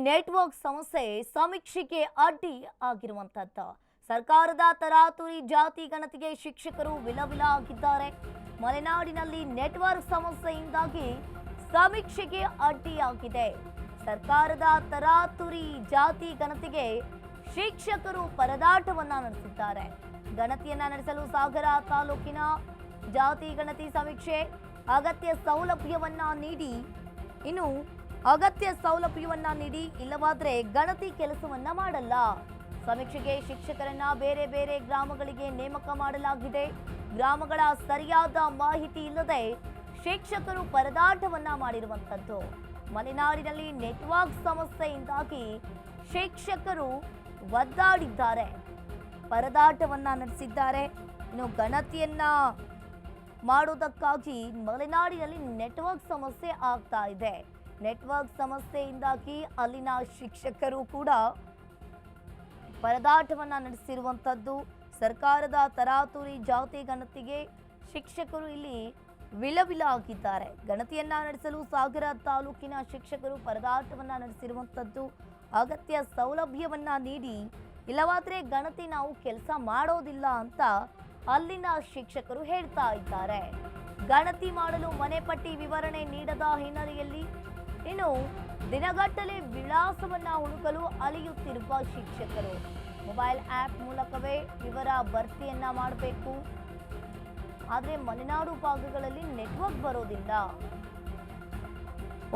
Network ಸಮಸ್ಯೆ ಸಮೀಕ್ಷೆಗೆ ಅಡ್ಡಿ ಆಗಿರುವಂತದ್ದು. ಸರ್ಕಾರದ ತರಾತುರಿ ಜಾತಿ ಗಣತಿಗೆ ಶಿಕ್ಷಕರು ವಿಲವಿಲ ಆಗಿದ್ದಾರೆ. ಮಲೆನಾಡಿನಲ್ಲಿ ನೆಟ್ವರ್ಕ್ ಸಮಸ್ಯೆಯಿಂದಾಗಿ ಸಮೀಕ್ಷೆಗೆ ಅಡ್ಡಿಯಾಗಿದೆ. ಸರ್ಕಾರದ ತರಾತುರಿ ಜಾತಿ ಗಣತಿಗೆ ಶಿಕ್ಷಕರು ಪರದಾಟವನ್ನ ನಡೆಸಿದ್ದಾರೆ. ಗಣತಿಯನ್ನ ನಡೆಸಲು ಸಾಗರ ತಾಲೂಕಿನ ಜಾತಿ ಗಣತಿ ಸಮೀಕ್ಷೆ ಅಗತ್ಯ ಸೌಲಭ್ಯವನ್ನ ನೀಡಿ ಇಲ್ಲವಾದ್ರೆ ಗಣತಿ ಕೆಲಸವನ್ನ ಮಾಡಲ್ಲ. ಸಮೀಕ್ಷೆಗೆ ಶಿಕ್ಷಕರನ್ನ ಬೇರೆ ಬೇರೆ ಗ್ರಾಮಗಳಿಗೆ ನೇಮಕ ಮಾಡಲಾಗಿದೆ. ಗ್ರಾಮಗಳ ಸರಿಯಾದ ಮಾಹಿತಿ ಇಲ್ಲದೆ ಶಿಕ್ಷಕರು ಪರದಾಟವನ್ನ ಮಾಡಿರುವಂತದ್ದು. ಮಲೆನಾಡಿನಲ್ಲಿ ನೆಟ್ವರ್ಕ್ ಸಮಸ್ಯೆಯಿಂದಾಗಿ ಶಿಕ್ಷಕರು ಒದ್ದಾಡಿದ್ದಾರೆ, ಪರದಾಟವನ್ನ ನಡೆಸಿದ್ದಾರೆ. ಇನ್ನು ಗಣತಿಯನ್ನ ಮಾಡೋದಕ್ಕಾಗಿ ಮಲೆನಾಡಿನಲ್ಲಿ ನೆಟ್ವರ್ಕ್ ಸಮಸ್ಯೆ ಆಗ್ತಾ ಇದೆ. ನೆಟ್ವರ್ಕ್ ಸಮಸ್ಯೆಯಿಂದಾಗಿ ಅಲ್ಲಿನ ಶಿಕ್ಷಕರು ಕೂಡ ಪರದಾಟವನ್ನ ನಡೆಸಿರುವಂತದ್ದು. ಸರ್ಕಾರದ ತರಾತುರಿ ಜಾತಿ ಗಣತಿಗೆ ಶಿಕ್ಷಕರು ಇಲ್ಲಿ ವಿಲವಿಲ ಆಗಿದ್ದಾರೆ. ಗಣತಿಯನ್ನ ನಡೆಸಲು ಸಾಗರ ತಾಲೂಕಿನ ಶಿಕ್ಷಕರು ಪರದಾಟವನ್ನ ನಡೆಸಿರುವಂತದ್ದು. ಅಗತ್ಯ ಸೌಲಭ್ಯವನ್ನ ನೀಡಿ ಇಲ್ಲವಾದ್ರೆ ಗಣತಿ ನಾವು ಕೆಲಸ ಮಾಡೋದಿಲ್ಲ ಅಂತ ಅಲ್ಲಿನ ಶಿಕ್ಷಕರು ಹೇಳ್ತಾ ಇದ್ದಾರೆ. ಗಣತಿ ಮಾಡಲು ಮನೆ ಪಟ್ಟಿ ವಿವರಣೆ ನೀಡದ ಹಿನ್ನೆಲೆಯಲ್ಲಿ ಇನ್ನು ದಿನಗಟ್ಟಲೆ ವಿಳಾಸವನ್ನ ಹುಡುಕಲು ಅಲೆಯುತ್ತಿರುವ ಶಿಕ್ಷಕರು ಮೊಬೈಲ್ ಆ್ಯಪ್ ಮೂಲಕವೇ ವಿವರ ಭರ್ತಿಯನ್ನ ಮಾಡಬೇಕು. ಆದರೆ ಮಲೆನಾಡು ಭಾಗಗಳಲ್ಲಿ ನೆಟ್ವರ್ಕ್ ಬರೋದಿಲ್ಲ.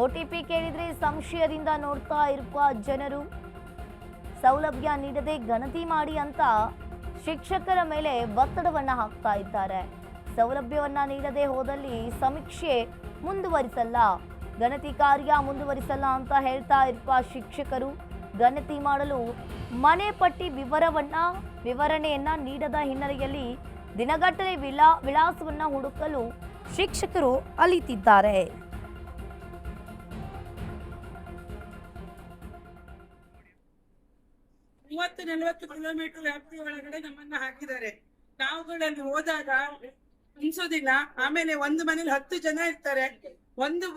OTP ಕೇಳಿದ್ರೆ ಸಂಶಯದಿಂದ ನೋಡ್ತಾ ಇರುವ ಜನರು ಸೌಲಭ್ಯ ನೀಡದೆ ಗಣತಿ ಮಾಡಿ ಅಂತ ಶಿಕ್ಷಕರ ಮೇಲೆ ಒತ್ತಡವನ್ನ ಹಾಕ್ತಾ ಇದ್ದಾರೆ. ಸೌಲಭ್ಯವನ್ನ ನೀಡದೆ ಹೋದಲ್ಲಿ ಸಮೀಕ್ಷೆ ಮುಂದುವರಿಸಲ್ಲ, ಗಣತಿ ಕಾರ್ಯ ಮುಂದುವರಿಸಲ್ಲ ಅಂತ ಹೇಳ್ತಾ ಇರುವ ಶಿಕ್ಷಕರು ಗಣತಿ ಮಾಡಲು ಮನೆ ಪಟ್ಟಿ ವಿವರಣೆಯನ್ನ ನೀಡದ ಹಿನ್ನೆಲೆಯಲ್ಲಿ ದಿನಗಟ್ಟಲೆ ವಿಳಾಸವನ್ನ ಹುಡುಕಲು ಶಿಕ್ಷಕರು ಅಲಿತಿದ್ದಾರೆ. 30-40 ಕಿಲೋಮೀಟರ್ ವ್ಯಾಪ್ತಿ ಒಳಗಡೆ ನಮ್ಮನ್ನ ಹಾಕಿದ್ದಾರೆ. ನಾವುಗಳಲ್ಲಿ ಹೋದಾಗ ಅನ್ಸೋದಿಲ್ಲ. ಆಮೇಲೆ ಒಂದು ಮನೇಲಿ 10 ಜನ ಇರ್ತಾರೆ.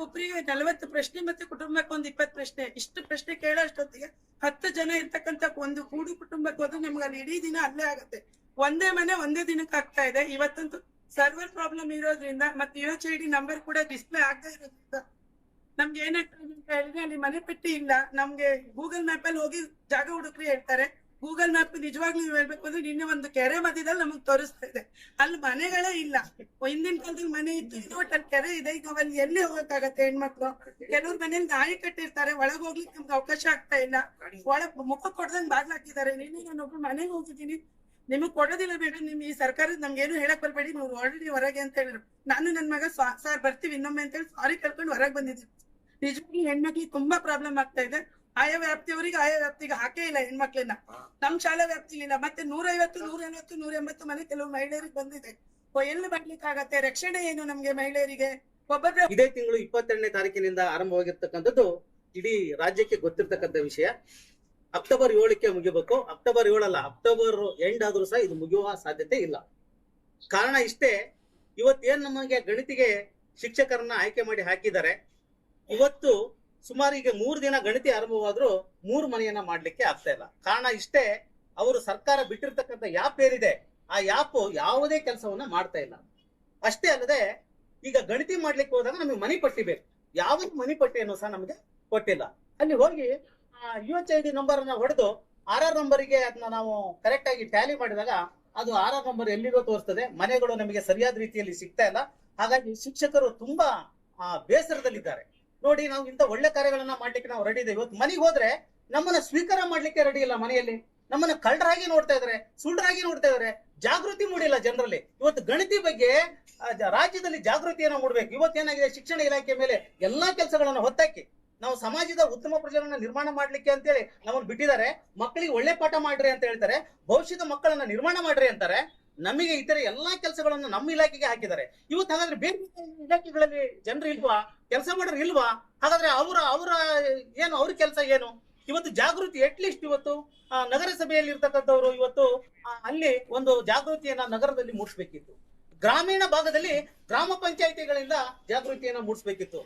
ಒಬ್ಬರಿಗೆ 40 ಪ್ರಶ್ನೆ ಮತ್ತೆ ಕುಟುಂಬಕ್ಕೆ ಒಂದು 20 ಪ್ರಶ್ನೆ. ಇಷ್ಟು ಪ್ರಶ್ನೆ ಕೇಳೋಷ್ಟೊತ್ತಿಗೆ 10 ಜನ ಇರ್ತಕ್ಕಂಥ ಒಂದು ಕೂಡು ಕುಟುಂಬಕ್ಕೆ ಹೋದ್ರೆ ನಮ್ಗೆ ಅಲ್ಲಿ ಇಡೀ ದಿನ ಅಲ್ಲೇ ಆಗುತ್ತೆ. ಒಂದೇ ಮನೆ ಒಂದೇ ದಿನಕ್ಕೆ ಆಗ್ತಾ ಇದೆ. ಇವತ್ತಂತೂ ಸರ್ವರ್ ಪ್ರಾಬ್ಲಮ್ ಇರೋದ್ರಿಂದ ಮತ್ತೆ UHID ನಂಬರ್ ಕೂಡ ಡಿಸ್ಪ್ಲೇ ಆಗದೆ ಇರೋದ್ರಿಂದ ನಮ್ಗೆ ಏನಾಗ್ತದೆ ಅಂತ ಹೇಳಿದ್ರೆ ಅಲ್ಲಿ ಮನೆ ಪಟ್ಟಿ ಇಲ್ಲ. ನಮ್ಗೆ ಗೂಗಲ್ ಮ್ಯಾಪ್ ಅಲ್ಲಿ ಹೋಗಿ ಜಾಗ ಹುಡುಕ್ರಿ ಹೇಳ್ತಾರೆ. ಗೂಗಲ್ ಮ್ಯಾಪ್ ನಿಜವಾಗ್ಲೂ ಹೇಳ್ಬೇಕು ಅಂದ್ರೆ ನಿನ್ನೆ ಒಂದು ಕೆರೆ ಮಧ್ಯದಲ್ಲಿ ನಮಗ್ ತೋರಿಸ್ತಾ ಇದೆ. ಅಲ್ಲಿ ಮನೆಗಳೇ ಇಲ್ಲ. ಹಿಂದಿನ ಕಾಲದಲ್ಲಿ ಮನೆ ಇತ್ತು, ಒಟ್ಟಲ್ಲಿ ಕೆರೆ ಇದೆ. ಈಗ ಅಲ್ಲಿ ಎಲ್ಲಿ ಹೋಗಕ್ಕಾಗತ್ತೆ ಹೆಣ್ಮಕ್ಳು? ಕೆಲವ್ರ ಮನೇಲಿ ನಾಯಿ ಕಟ್ಟಿರ್ತಾರೆ, ಒಳಗ್ ಹೋಗ್ಲಿಕ್ಕೆ ನಮ್ಗೆ ಅವಕಾಶ ಆಗ್ತಾ ಇಲ್ಲ. ಒಳಗ್ ಮುಖ ಕೊಡ್ದಂಗ್ ಬಾಗ್ಲ ಹಾಕಿದ್ದಾರೆ. ನಿನ್ನೆ ನಾನೊಬ್ರು ಮನೆಗೆ ಹೋಗಿದ್ದೀನಿ, ನಿಮಗ್ ಕೊಡೋದಿಲ್ಲ ಬೇಡ, ನಿಮ್ ಈ ಸರ್ಕಾರದ ನಮ್ಗೇನು ಹೇಳಕ್ ಬರ್ಬೇಡಿ, ನೀವು ಆಲ್ರೆಡಿ ಹೊರಗೆ ಅಂತ ಹೇಳಿದ್ರು. ನಾನು ನನ್ ಮಗ ಸಾರ್ ಬರ್ತೀವಿ ಇನ್ನೊಮ್ಮೆ ಅಂತ ಹೇಳಿ ಸಾರಿ ಕಳ್ಕೊಂಡು ಹೊರಗೆ ಬಂದಿದ್ದೀನಿ. ನಿಜವಾಗಿ ಹೆಣ್ಮಕ್ಳಿಗೆ ತುಂಬಾ ಪ್ರಾಬ್ಲಮ್ ಆಗ್ತಾ ಇದೆ. ಆಯಾ ವ್ಯಾಪ್ತಿಯವರಿಗೆ ಆಯಾ ವ್ಯಾಪ್ತಿಗೆ ಹಾಕೇ ಇಲ್ಲ ಹೆಣ್ಮಕ್ಳನ್ನ. ನಮ್ ಶಾಲಾ ವ್ಯಾಪ್ತಿಲಿಲ್ಲ. ಮತ್ತೆ 150, 180, 180 ಮನೆ ಕೆಲವು ಮಹಿಳೆಯರಿಗೆ ಬಂದಿದೆ. ಎಲ್ಲಿ ಬರ್ಲಿಕ್ಕೆ ಆಗತ್ತೆ? ರಕ್ಷಣೆ ಏನು ನಮ್ಗೆ ಮಹಿಳೆಯರಿಗೆ? ಒಬ್ಬೊಬ್ಬರು ಇದೇ ತಿಂಗಳು 22ನೇ ತಾರೀಕಿನಿಂದ ಆರಂಭವಾಗಿರ್ತಕ್ಕಂಥದ್ದು ಇಡೀ ರಾಜ್ಯಕ್ಕೆ ಗೊತ್ತಿರ್ತಕ್ಕಂಥ ವಿಷಯ. ಅಕ್ಟೋಬರ್ 7ಕ್ಕೆ ಮುಗಿಬೇಕು. ಅಕ್ಟೋಬರ್ 7 ಅಲ್ಲ, ಅಕ್ಟೋಬರ್ ಎಂಡ್ ಆದ್ರೂ ಸಹ ಇದು ಮುಗಿಯುವ ಸಾಧ್ಯತೆ ಇಲ್ಲ. ಕಾರಣ ಇಷ್ಟೇ, ಇವತ್ತೇನ್ ನಮಗೆ ಗಣಿತಿಗೆ ಶಿಕ್ಷಕರನ್ನ ಆಯ್ಕೆ ಮಾಡಿ ಹಾಕಿದ್ದಾರೆ. ಇವತ್ತು ಸುಮಾರು ಈಗ 3 ದಿನ ಗಣತಿ ಆರಂಭವಾದ್ರೂ 3 ಮನೆಯನ್ನ ಮಾಡ್ಲಿಕ್ಕೆ ಆಗ್ತಾ ಇಲ್ಲ. ಕಾರಣ ಇಷ್ಟೇ, ಅವರು ಸರ್ಕಾರ ಬಿಟ್ಟಿರ್ತಕ್ಕಂಥ ಯಾಪ್ ಏನಿದೆ ಆ ಯಾಪ್ ಯಾವುದೇ ಕೆಲಸವನ್ನ ಮಾಡ್ತಾ ಇಲ್ಲ. ಅಷ್ಟೇ ಅಲ್ಲದೆ ಈಗ ಗಣತಿ ಮಾಡ್ಲಿಕ್ಕೆ ಹೋದಾಗ ನಮಗೆ ಮನೆ ಪಟ್ಟಿ ಬೇಕು. ಯಾವ ಮನೆ ಪಟ್ಟಿಯನ್ನು ಸಹ ನಮಗೆ ಕೊಟ್ಟಿಲ್ಲ. ಅಲ್ಲಿ ಹೋಗಿ UHID ನಂಬರ್ ಅನ್ನ ಹೊಡೆದು RR ನಂಬರಿಗೆ ಅದನ್ನ ನಾವು ಕರೆಕ್ಟ್ ಆಗಿ ಟ್ಯಾಲಿ ಮಾಡಿದಾಗ ಅದು RR ನಂಬರ್ ಎಲ್ಲಿರೋ ತೋರಿಸ್ತದೆ. ಮನೆಗಳು ನಮಗೆ ಸರಿಯಾದ ರೀತಿಯಲ್ಲಿ ಸಿಗ್ತಾ ಇಲ್ಲ. ಹಾಗಾಗಿ ಶಿಕ್ಷಕರು ತುಂಬಾ ಬೇಸರದಲ್ಲಿದ್ದಾರೆ. ನೋಡಿ, ನಾವು ಇಂಥ ಒಳ್ಳೆ ಕಾರ್ಯಗಳನ್ನ ಮಾಡ್ಲಿಕ್ಕೆ ನಾವು ರೆಡಿ ಇದೆ. ಇವತ್ತು ಮನೆಗೆ ಹೋದ್ರೆ ನಮ್ಮನ್ನ ಸ್ವೀಕಾರ ಮಾಡ್ಲಿಕ್ಕೆ ರೆಡಿ ಇಲ್ಲ. ಮನೆಯಲ್ಲಿ ನಮ್ಮನ್ನ ಕಳ್ಳರಾಗಿ ನೋಡ್ತಾ ಇದಾರೆ, ಸುಳ್ಳರಾಗಿ ನೋಡ್ತಾ ಇದಾರೆ. ಜಾಗೃತಿ ಮೂಡಿಲ್ಲ ಜನರಲ್ಲಿ. ಇವತ್ತು ಗಣತಿ ಬಗ್ಗೆ ರಾಜ್ಯದಲ್ಲಿ ಜಾಗೃತಿಯನ್ನ ಮೂಡ್ಬೇಕು. ಇವತ್ತೇನಾಗಿದೆ, ಶಿಕ್ಷಣ ಇಲಾಖೆ ಮೇಲೆ ಎಲ್ಲಾ ಕೆಲಸಗಳನ್ನ ಹೊತ್ತಾಕಿ ನಾವು ಸಮಾಜದ ಉತ್ತಮ ಪ್ರಜೆಗಳನ್ನ ನಿರ್ಮಾಣ ಮಾಡ್ಲಿಕ್ಕೆ ಅಂತೇಳಿ ನಮ್ಮನ್ನು ಬಿಟ್ಟಿದ್ದಾರೆ. ಮಕ್ಕಳಿಗೆ ಒಳ್ಳೆ ಪಾಠ ಮಾಡ್ರಿ ಅಂತ ಹೇಳ್ತಾರೆ, ಭವಿಷ್ಯದ ಮಕ್ಕಳನ್ನ ನಿರ್ಮಾಣ ಮಾಡ್ರಿ ಅಂತಾರೆ. ನಮಗೆ ಇತರ ಎಲ್ಲಾ ಕೆಲಸಗಳನ್ನ ನಮ್ಮ ಇಲಾಖೆಗೆ ಹಾಕಿದ್ದಾರೆ. ಇವತ್ತು ಹಾಗಾದ್ರೆ ಬೇರೆ ಇಲಾಖೆಗಳಲ್ಲಿ ಜನರು ಇಲ್ವಾ? ಕೆಲಸ ಮಾಡೋರು ಇಲ್ವಾ? ಹಾಗಾದ್ರೆ ಅವರ ಏನು, ಅವ್ರ ಕೆಲಸ ಏನು? ಇವತ್ತು ಜಾಗೃತಿ ಅಟ್ಲೀಸ್ಟ್ ಇವತ್ತು ನಗರಸಭೆಯಲ್ಲಿ ಇರ್ತಕ್ಕಂಥವ್ರು ಇವತ್ತು ಅಲ್ಲಿ ಒಂದು ಜಾಗೃತಿಯನ್ನ ನಗರದಲ್ಲಿ ಮೂಡಿಸ್ಬೇಕಿತ್ತು. ಗ್ರಾಮೀಣ ಭಾಗದಲ್ಲಿ ಗ್ರಾಮ ಪಂಚಾಯಿತಿಗಳಿಂದ ಜಾಗೃತಿಯನ್ನ ಮೂಡಿಸ್ಬೇಕಿತ್ತು.